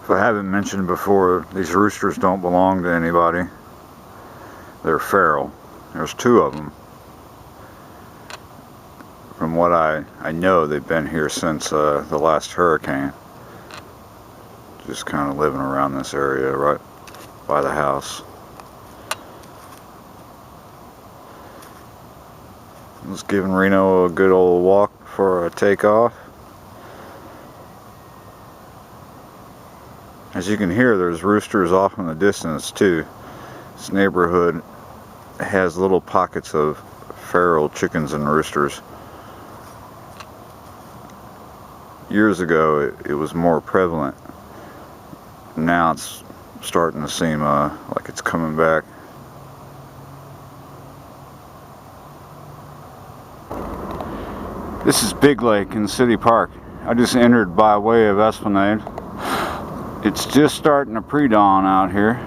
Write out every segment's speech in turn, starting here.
If I haven't mentioned before, these roosters don't belong to anybody. They're feral. There's two of them. From what I know, they've been here since the last hurricane. Just kind of living around this area right by the house. Just giving Reno a good old walk before I take off. As you can hear, there's roosters off in the distance too. This neighborhood has little pockets of feral chickens and roosters. Years ago it was more prevalent. Now it's starting to seem like it's coming back. This is Big Lake in City Park. I just entered by way of Esplanade. It's just starting to pre-dawn out here.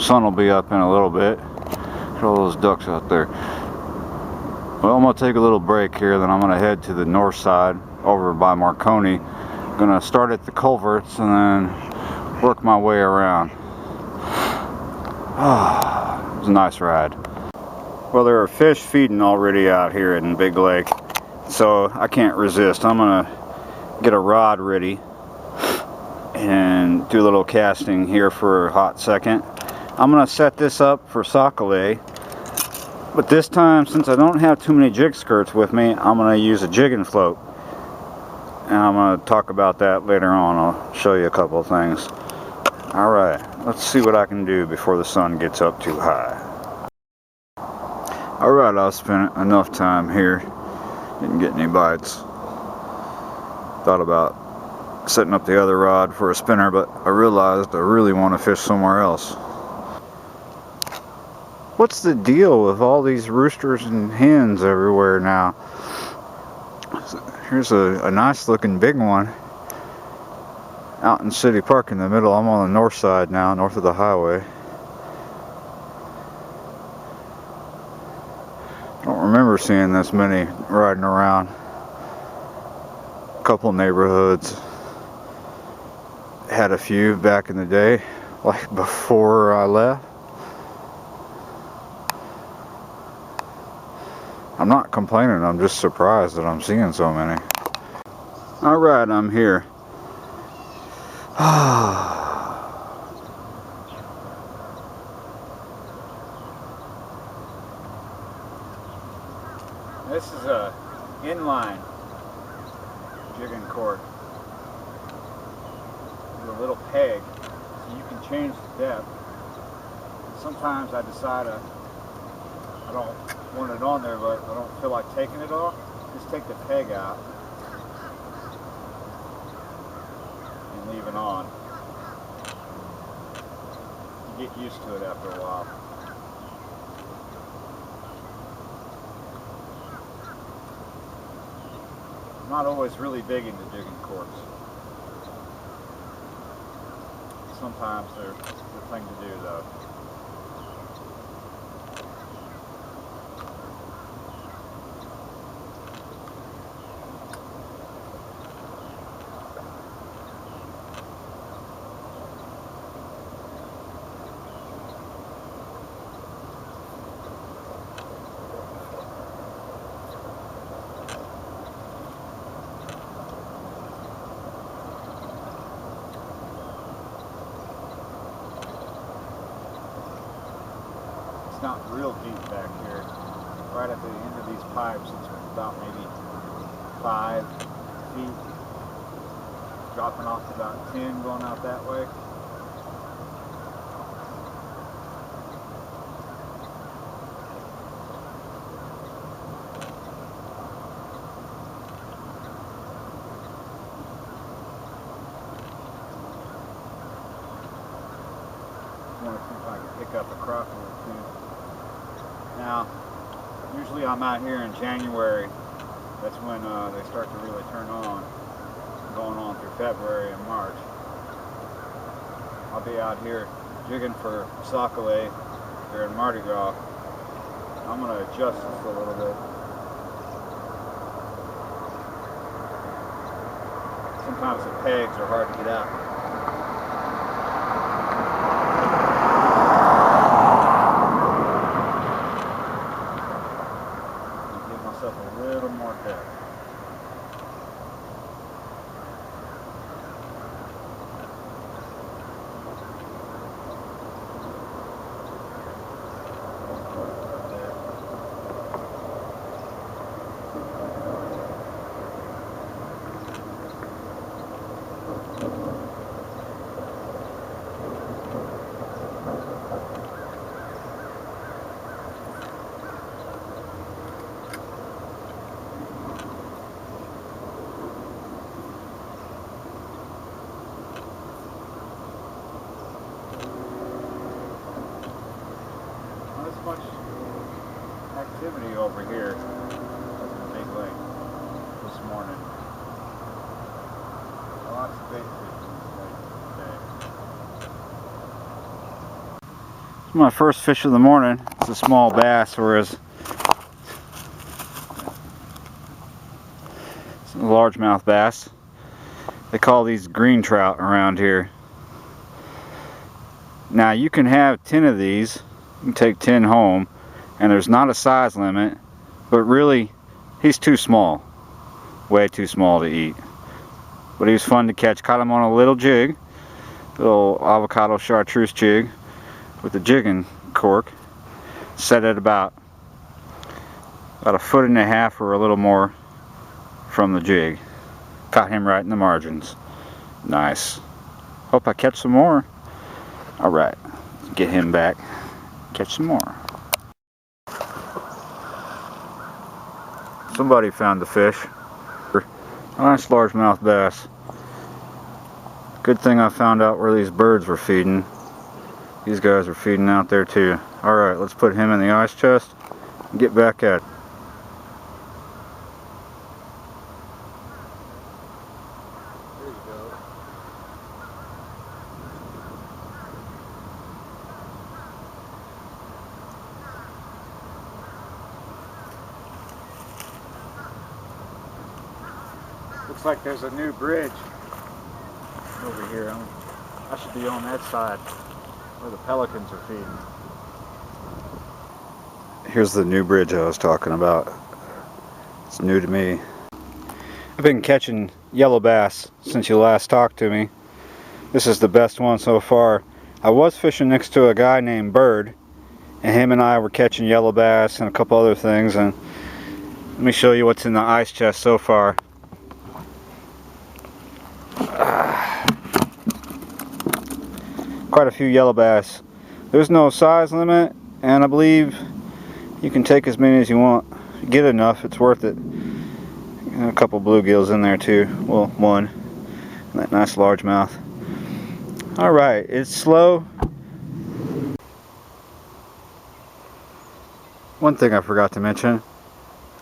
Sun will be up in a little bit. Look at all those ducks out there. Well, I'm going to take a little break here, then I'm going to head to the north side over by Marconi. I'm going to start at the culverts and then work my way around. It was a nice ride. Well, there are fish feeding already out here in Big Lake, so I can't resist. I'm going to get a rod ready and do a little casting here for a hot second. I'm going to set this up for sockeye, but this time, since I don't have too many jig skirts with me, I'm going to use a jig and float, and I'm going to talk about that later on. I'll show you a couple of things. Alright, let's see what I can do before the sun gets up too high. Alright, I've spent enough time here. Didn't get any bites. Thought about setting up the other rod for a spinner, but I realized I really want to fish somewhere else. What's the deal with all these roosters and hens everywhere now? Here's a nice looking big one out in City Park in the middle. I'm on the north side now, north of the highway. I don't remember seeing this many riding around. A couple neighborhoods had a few back in the day, like before I left. I'm not complaining, I'm just surprised that I'm seeing so many. Alright, I'm here. This is a inline jigging cord. A little peg, so you can change the depth. Sometimes I decide I don't want it on there, but I don't feel like taking it off. Just take the peg out and leave it on. You get used to it after a while. I'm not always really big into jigging cords. Sometimes they're the thing to do, though. Not real deep back here. Right at the end of these pipes, it's about maybe 5 feet, dropping off to about 10 going out that way. I want to see if I can pick up a crappie or two. Now, usually I'm out here in January. That's when they start to really turn on, going on through February and March. I'll be out here jigging for sockeye during Mardi Gras. I'm going to adjust this a little bit. Sometimes the pegs are hard to get out. a little more depth. Much activity over here at the big lake this morning. Lots of bait fishing today. It's my first fish of the morning. It's a small bass, whereas it's a largemouth bass. They call these green trout around here. Now you can have 10 of these. You can take 10 home, and there's not a size limit, but really he's too small, way too small to eat. But he was fun to catch. Caught him on a little jig, little avocado chartreuse jig with a jigging cork, set at about a 1.5 foot or a little more from the jig. Caught him right in the margins. Nice. Hope I catch some more. All right, get him back. Catch some more. Somebody found the fish. A nice largemouth bass. Good thing I found out where these birds were feeding. These guys are feeding out there too. Alright, let's put him in the ice chest and get back at it. There you go. Looks like there's a new bridge over here. I should be on that side where the pelicans are feeding. Here's the new bridge I was talking about. It's new to me. I've been catching yellow bass since you last talked to me. This is the best one so far. I was fishing next to a guy named Bird, and him and I were catching yellow bass and a couple other things. And let me show you what's in the ice chest so far. Quite a few yellow bass. There's no size limit, and I believe you can take as many as you want. Get enough, it's worth it. A couple bluegills in there too. Well, one. That nice largemouth. Alright, it's slow. One thing I forgot to mention,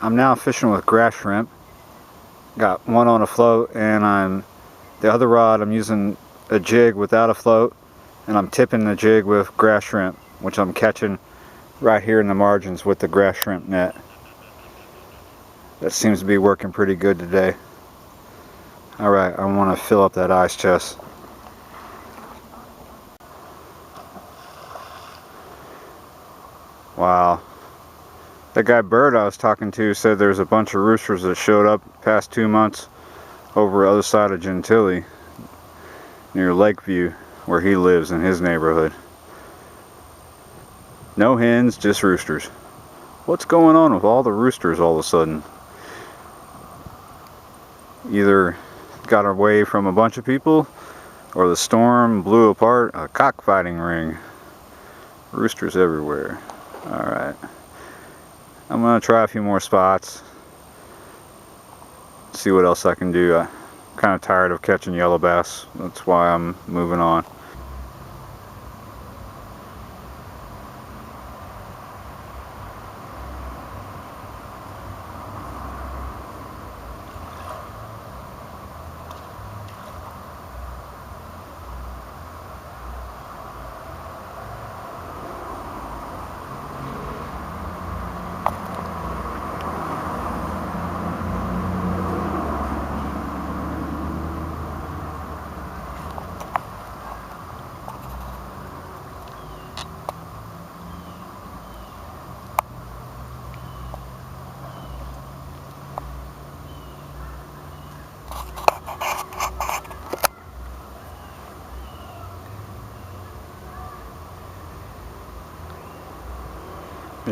I'm now fishing with grass shrimp. Got one on a float, and the other rod I'm using a jig without a float, and I'm tipping the jig with grass shrimp, which I'm catching right here in the margins with the grass shrimp net. That seems to be working pretty good today. Alright, I want to fill up that ice chest. Wow. That guy Bird I was talking to said there's a bunch of roosters that showed up past 2 months over the other side of Gentilly, near Lakeview, where he lives in his neighborhood. No hens, just roosters. What's going on with all the roosters all of a sudden? Either got away from a bunch of people, or the storm blew apart a cockfighting ring. Roosters everywhere. Alright. I'm going to try a few more spots. See what else I can do. I'm kind of tired of catching yellow bass. That's why I'm moving on.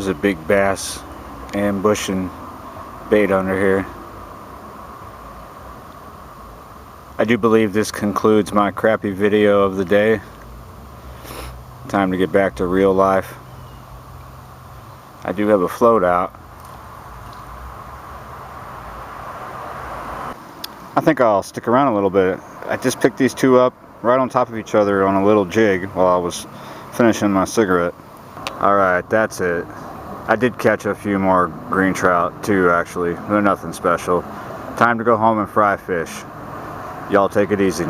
There's a big bass ambushing bait under here. I do believe this concludes my crappy video of the day. Time to get back to real life. I do have a float out. I think I'll stick around a little bit. I just picked these two up right on top of each other on a little jig while I was finishing my cigarette. Alright, that's it. I did catch a few more green trout too, actually. They're nothing special. Time to go home and fry fish. Y'all take it easy now.